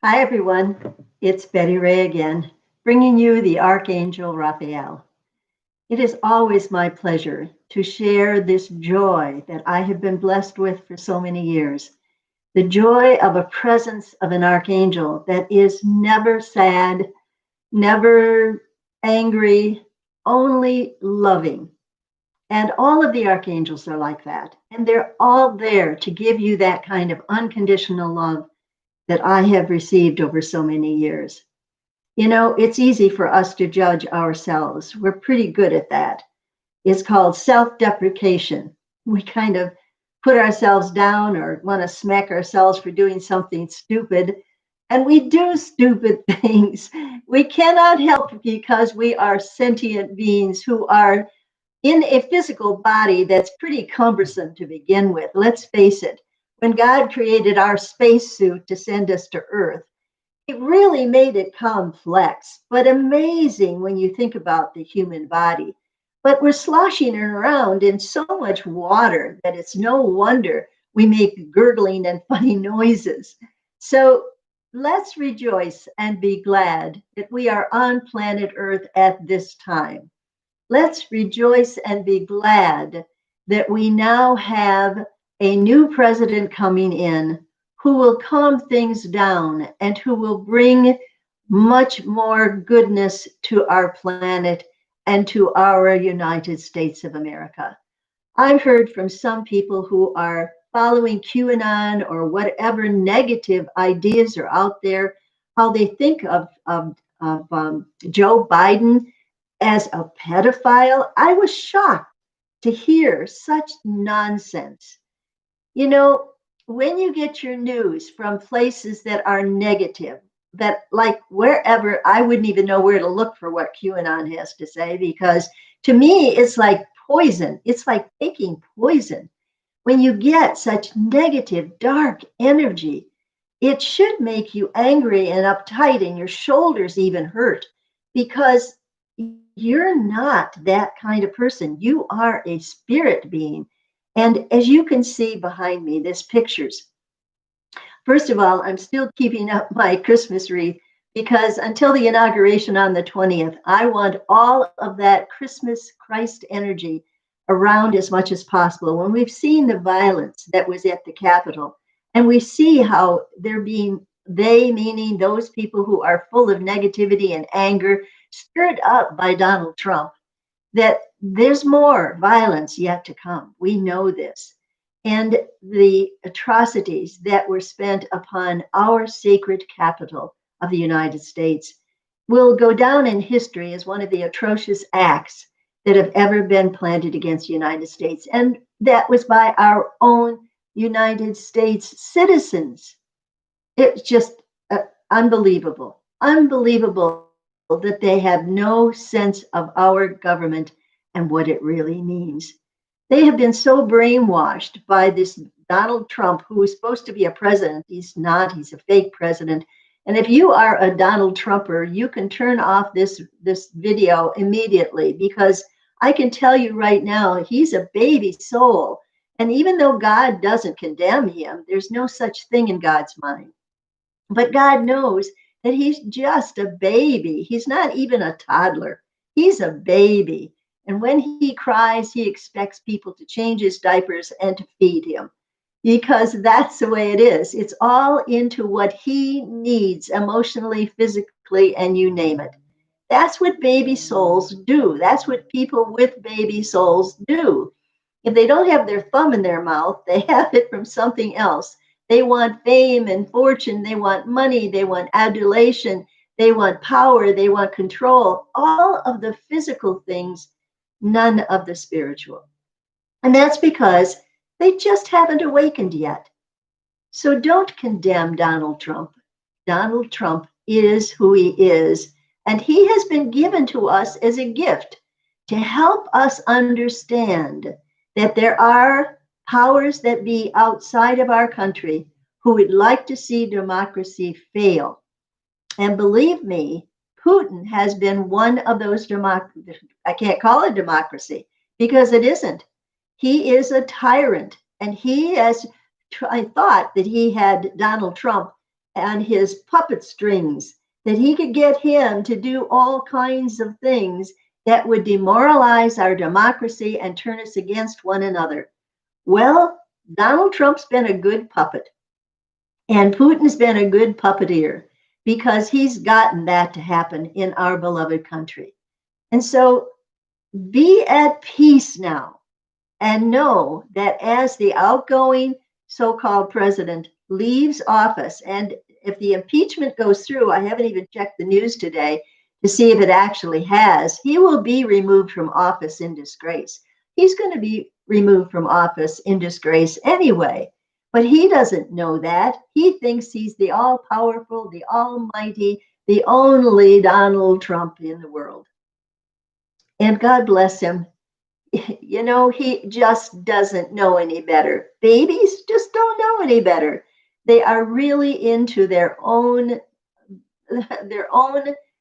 Hi, everyone. It's Betty Ray again, bringing you the Archangel Raphael. It is always my pleasure to share this joy that I have been blessed with for so many years. The joy of a presence of an archangel that is never sad, never angry, only loving. And all of the archangels are like that. And they're all there to give you that kind of unconditional love that I have received over so many years. It's easy for us to judge ourselves. We're pretty good at that. It's called self deprecation. We kind of put ourselves down or want to smack ourselves for doing something stupid. And we do stupid things. We cannot help because we are sentient beings who are in a physical body that's pretty cumbersome to begin with. Let's face it. When God created our spacesuit to send us to Earth, it really made it complex, but amazing when you think about the human body. But we're sloshing around in so much water that it's no wonder we make gurgling and funny noises. So let's rejoice and be glad that we are on planet Earth at this time. Let's rejoice and be glad that we now have a new president coming in who will calm things down and who will bring much more goodness to our planet and to our United States of America. I've heard from some people who are following QAnon or whatever negative ideas are out there, how they think of Joe Biden as a pedophile. I was shocked to hear such nonsense. You know, when you get your news from places that are negative, that like wherever, I wouldn't even know where to look for what QAnon has to say because to me, it's like poison. It's like taking poison. When you get such negative, dark energy, it should make you angry and uptight, and your shoulders even hurt because you're not that kind of person. You are a spirit being. And as you can see behind me, this pictures. First of all, I'm still keeping up my Christmas wreath because until the inauguration on the 20th, I want all of that Christmas Christ energy around as much as possible. When we've seen the violence that was at the Capitol, and we see how they're being, they meaning those people who are full of negativity and anger, stirred up by Donald Trump, that there's more violence yet to come. We know this. And the atrocities that were spent upon our sacred capital of the United States will go down in history as one of the atrocious acts that have ever been planted against the United States. And that was by our own United States citizens. It's just unbelievable, unbelievable that they have no sense of our government and what it really means. They have been so brainwashed by this Donald Trump, who is supposed to be a president. He's not, he's a fake president. And if you are a Donald Trumper, you can turn off this video immediately because I can tell you right now, he's a baby soul. And even though God doesn't condemn him, there's no such thing in God's mind. But God knows that he's just a baby. He's not even a toddler. He's a baby. And when he cries, he expects people to change his diapers and to feed him because that's the way it is. It's all into what he needs emotionally, physically, and you name it. That's what baby souls do. That's what people with baby souls do. If they don't have their thumb in their mouth, they have it from something else. They want fame and fortune. They want money. They want adulation. They want power. They want control. All of the physical things, none of the spiritual. And that's because they just haven't awakened yet. So don't condemn Donald Trump. Donald Trump is who he is, and he has been given to us as a gift to help us understand that there are powers that be outside of our country who would like to see democracy fail. And believe me, Putin has been one of those democracies. I can't call it democracy because it isn't. He is a tyrant, and he has. I thought that he had Donald Trump on his puppet strings, that he could get him to do all kinds of things that would demoralize our democracy and turn us against one another. Well, Donald Trump's been a good puppet, and Putin's been a good puppeteer because he's gotten that to happen in our beloved country. And so be at peace now and know that as the outgoing so-called president leaves office, and if the impeachment goes through, I haven't even checked the news today to see if it actually has, he will be removed from office in disgrace. He's going to be removed from office in disgrace anyway, but he doesn't know that. He thinks he's the all-powerful, the almighty, the only Donald Trump in the world. And God bless him. You know, he just doesn't know any better. Babies just don't know any better. They are really into their own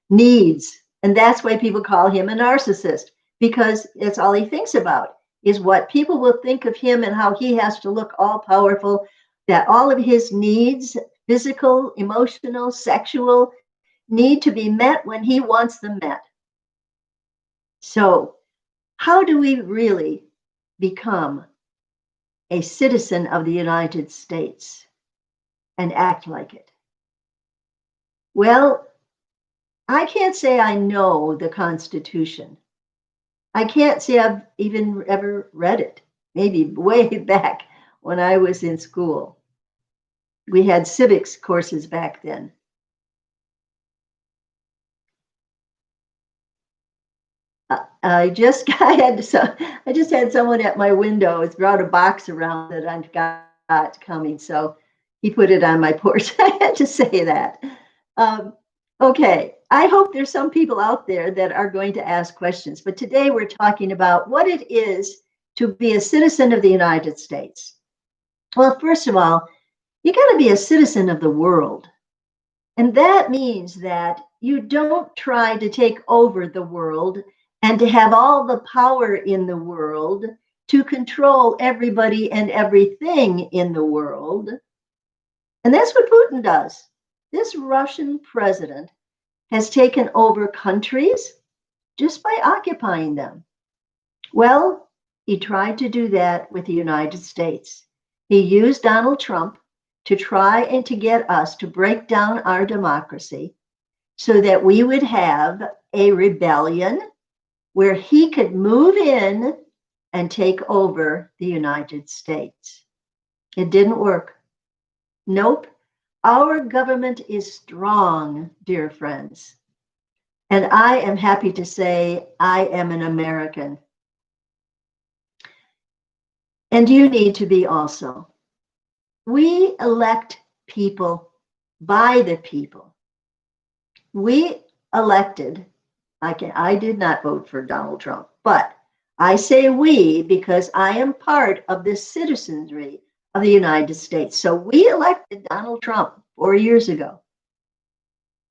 needs. And that's why people call him a narcissist, because it's all he thinks about is what people will think of him and how he has to look all powerful, that all of his needs, physical, emotional, sexual, need to be met when he wants them met. So, how do we really become a citizen of the United States and act like it? Well, I can't say I know the Constitution. I can't say I've even ever read it, maybe way back when I was in school. We had civics courses back then. I just had someone at my window has brought a box around that I've got coming, so he put it on my porch. I had to say that. Okay, I hope there's some people out there that are going to ask questions, but today we're talking about what it is to be a citizen of the United States. Well, first of all, you got to be a citizen of the world. And that means that you don't try to take over the world and to have all the power in the world to control everybody and everything in the world. And that's what Putin does. This Russian president has taken over countries just by occupying them. Well, he tried to do that with the United States. He used Donald Trump to try and to get us to break down our democracy so that we would have a rebellion where he could move in and take over the United States. It didn't work. Nope. Our government is strong, dear friends. And I am happy to say I am an American. And you need to be also. We elect people by the people. We elected, I did not vote for Donald Trump, but I say we because I am part of the citizenry of the United States. So we elected Donald Trump 4 years ago.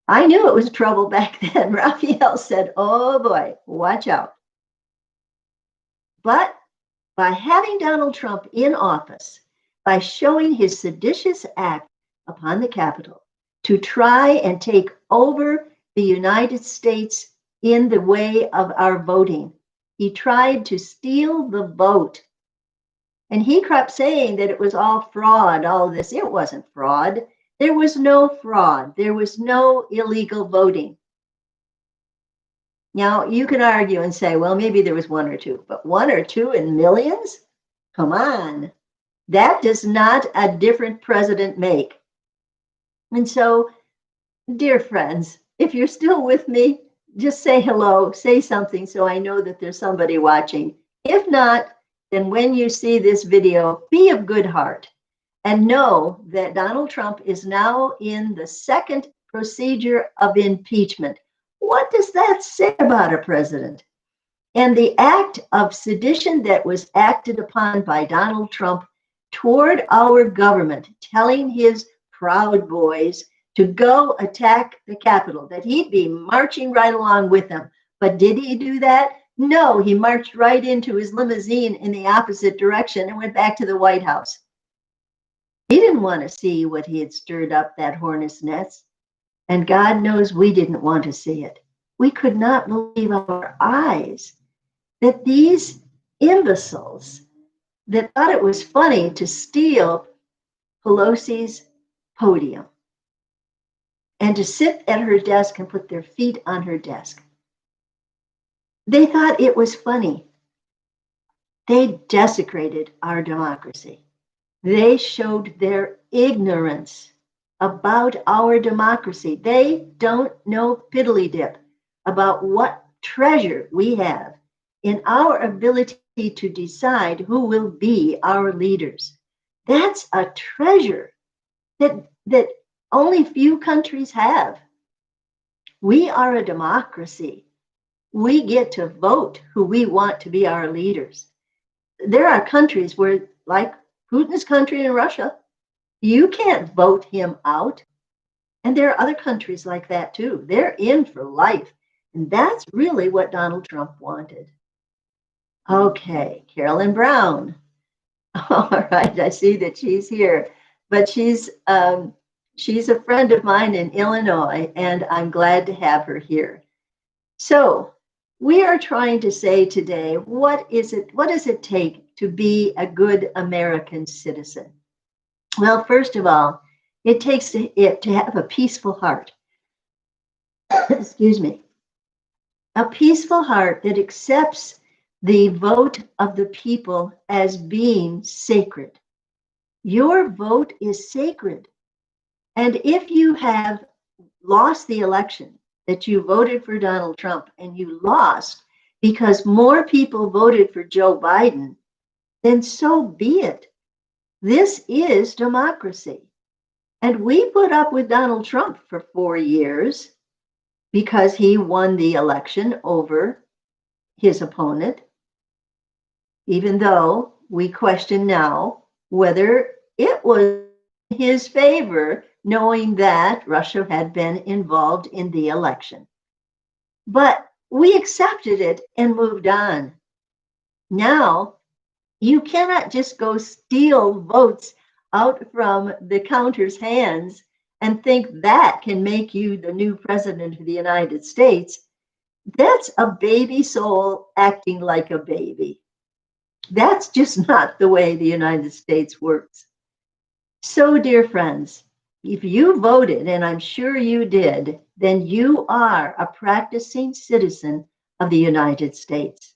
I knew it was trouble back then. Raphael said, oh boy, watch out. But by having Donald Trump in office, by showing his seditious act upon the Capitol to try and take over the United States in the way of our voting, he tried to steal the vote. And he kept saying that it was all fraud, all this. It wasn't fraud. There was no fraud. There was no illegal voting. Now, you can argue and say, well, maybe there was one or two, but 1 or 2 in millions? Come on. That does not a different president make. And so, dear friends, if you're still with me, just say hello, say something so I know that there's somebody watching. If not, then when you see this video, be of good heart and know that Donald Trump is now in the second procedure of impeachment. What does that say about a president? And the act of sedition that was acted upon by Donald Trump toward our government, telling his Proud Boys to go attack the Capitol, that he'd be marching right along with them. But did he do that? No, he marched right into his limousine in the opposite direction and went back to the White House. He didn't want to see what he had stirred up that hornet's nest. And God knows we didn't want to see it. We could not believe our eyes that these imbeciles that thought it was funny to steal Pelosi's podium and to sit at her desk and put their feet on her desk. They thought it was funny. They desecrated our democracy. They showed their ignorance about our democracy. They don't know piddly dip about what treasure we have in our ability to decide who will be our leaders. That's a treasure that only few countries have. We are a democracy. We get to vote who we want to be our leaders. There are countries where, like Putin's country in Russia, you can't vote him out. And there are other countries like that too. They're in for life. And that's really what Donald Trump wanted. Okay, Carolyn Brown. All right, I see that she's here, but she's a friend of mine in Illinois, and I'm glad to have her here. So we are trying to say today, what does it take to be a good American citizen? Well, first of all, it takes it to have a peaceful heart. Excuse me. A peaceful heart that accepts the vote of the people as being sacred. Your vote is sacred. And if you have lost the election, that you voted for Donald Trump and you lost because more people voted for Joe Biden, then so be it. This is democracy. And we put up with Donald Trump for 4 years because he won the election over his opponent, even though we question now whether it was in his favor, knowing that Russia had been involved in the election. But we accepted it and moved on. Now, you cannot just go steal votes out from the counter's hands and think that can make you the new president of the United States. That's a baby soul acting like a baby. That's just not the way the United States works. So, dear friends, if you voted, and I'm sure you did, then you are a practicing citizen of the United States.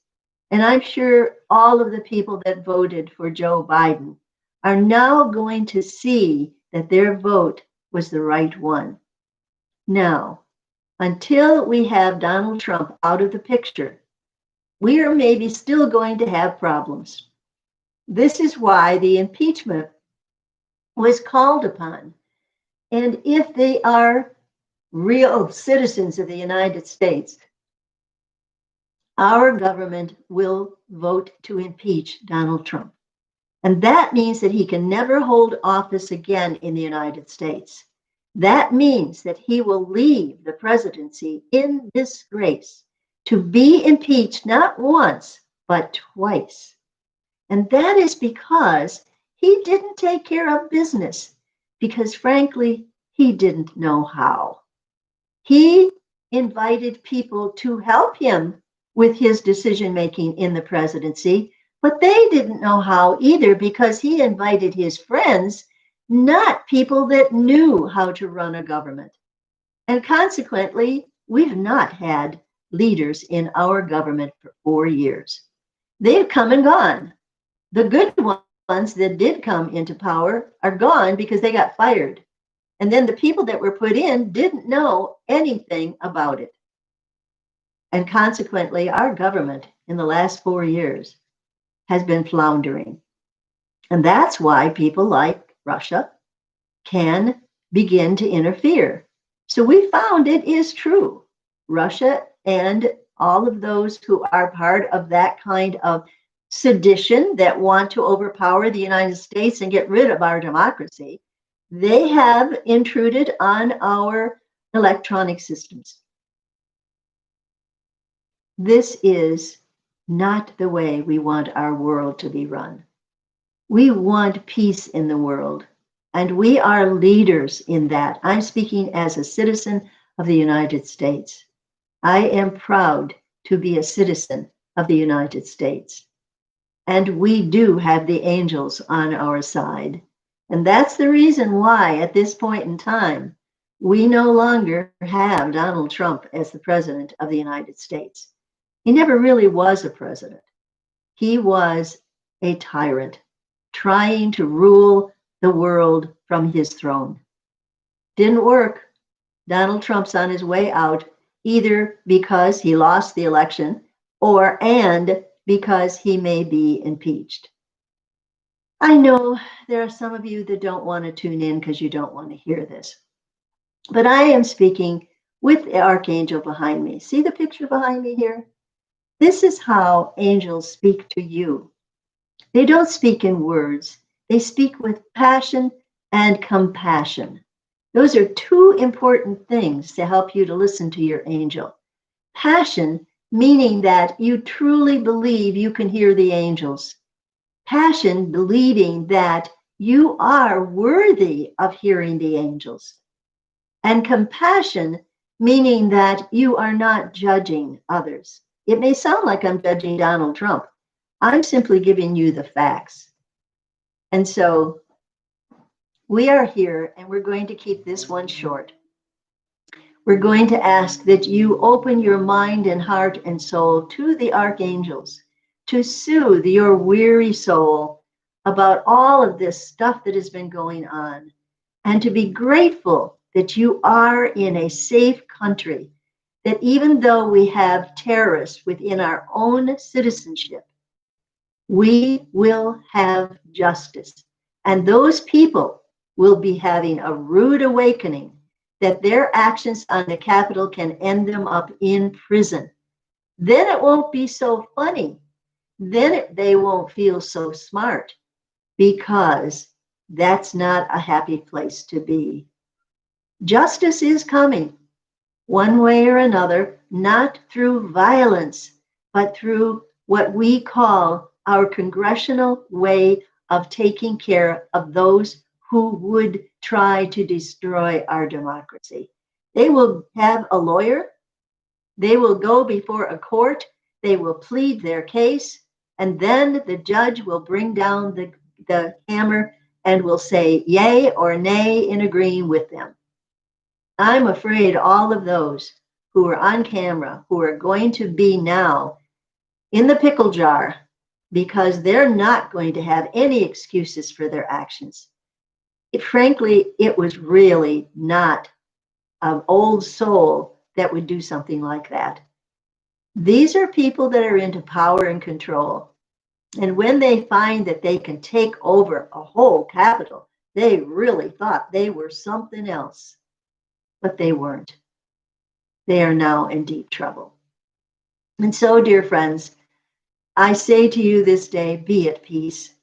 And I'm sure all of the people that voted for Joe Biden are now going to see that their vote was the right one. Now, until we have Donald Trump out of the picture, we are maybe still going to have problems. This is why the impeachment was called upon. And if they are real citizens of the United States, our government will vote to impeach Donald Trump. And that means that he can never hold office again in the United States. That means that he will leave the presidency in disgrace to be impeached not once, but twice. And that is because he didn't take care of business, because frankly, he didn't know how. He invited people to help him with his decision making in the presidency, but they didn't know how either, because he invited his friends, not people that knew how to run a government. And consequently, we've not had leaders in our government for 4 years. They've come and gone. The good ones that did come into power are gone because they got fired. And then the people that were put in didn't know anything about it. And consequently, our government in the last 4 years has been floundering. And that's why people like Russia can begin to interfere. So we found it is true. Russia and all of those who are part of that kind of sedition that want to overpower the United States and get rid of our democracy, they have intruded on our electronic systems. This is not the way we want our world to be run. We want peace in the world. And we are leaders in that. I'm speaking as a citizen of the United States. I am proud to be a citizen of the United States. And we do have the angels on our side. And that's the reason why, at this point in time, we no longer have Donald Trump as the president of the United States. He never really was a president. He was a tyrant trying to rule the world from his throne. Didn't work. Donald Trump's on his way out, either because he lost the election and because he may be impeached. I know there are some of you that don't want to tune in because you don't want to hear this. But I am speaking with the archangel behind me. See the picture behind me here? This is how angels speak to you. They don't speak in words. They speak with passion and compassion. Those are two important things to help you to listen to your angel. Passion, meaning that you truly believe you can hear the angels. Passion, believing that you are worthy of hearing the angels. And compassion, meaning that you are not judging others. It may sound like I'm judging Donald Trump. I'm simply giving you the facts. And so we are here, and we're going to keep this one short. We're going to ask that you open your mind and heart and soul to the archangels to soothe your weary soul about all of this stuff that has been going on, and to be grateful that you are in a safe country, that even though we have terrorists within our own citizenship, we will have justice. And those people will be having a rude awakening that their actions on the Capitol can end them up in prison. Then it won't be so funny. Then they won't feel so smart, because that's not a happy place to be. Justice is coming, one way or another, not through violence, but through what we call our congressional way of taking care of those who would try to destroy our democracy. They will have a lawyer, they will go before a court, they will plead their case, and then the judge will bring down the hammer and will say yay or nay in agreeing with them. I'm afraid all of those who are on camera, who are going to be now in the pickle jar, because they're not going to have any excuses for their actions. Frankly, it was really not an old soul that would do something like that. These are people that are into power and control. And when they find that they can take over a whole capital, they really thought they were something else. But they weren't. They are now in deep trouble. And so, dear friends, I say to you this day, be at peace,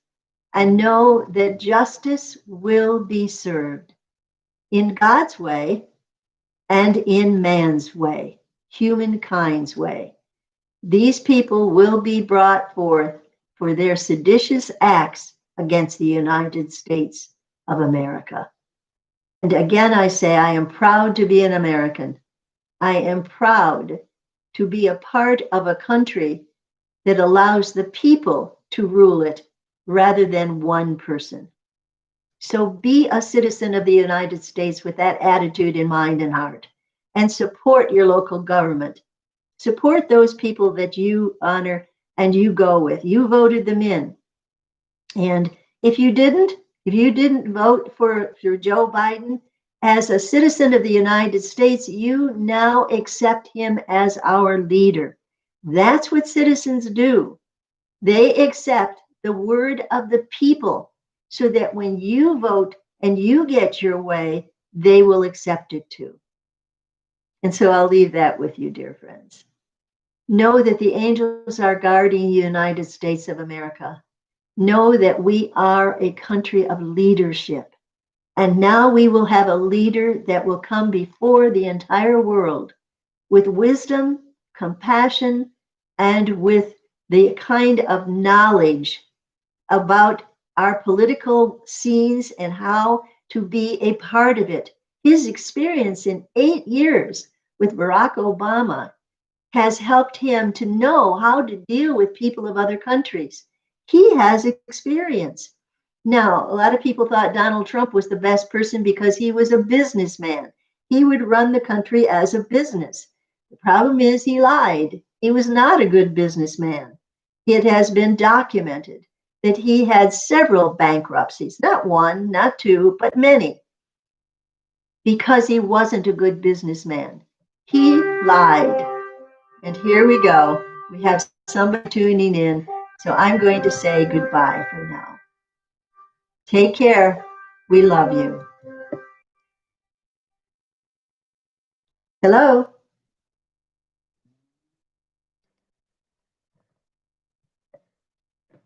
and know that justice will be served in God's way and in man's way, humankind's way. These people will be brought forth for their seditious acts against the United States of America. And again, I say, I am proud to be an American. I am proud to be a part of a country that allows the people to rule it rather than one person. So be a citizen of the United States with that attitude in mind and heart, and support your local government. Support those people that you honor and you go with. You voted them in. And if you didn't vote for Joe Biden, as a citizen of the United States, you now accept him as our leader. That's what citizens do. They accept the word of the people, so that when you vote and you get your way, they will accept it too. And so I'll leave that with you, dear friends. Know that the angels are guarding the United States of America. Know that we are a country of leadership. And now we will have a leader that will come before the entire world with wisdom, compassion, and with the kind of knowledge about our political scenes and how to be a part of it. His experience in 8 years with Barack Obama has helped him to know how to deal with people of other countries. He has experience. Now, a lot of people thought Donald Trump was the best person because he was a businessman. He would run the country as a business. The problem is he lied. He was not a good businessman. It has been documented that he had several bankruptcies, not one, not two, but many, because he wasn't a good businessman. He lied. And here we go. We have somebody tuning in. So I'm going to say goodbye for now. Take care. We love you. Hello?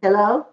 Hello?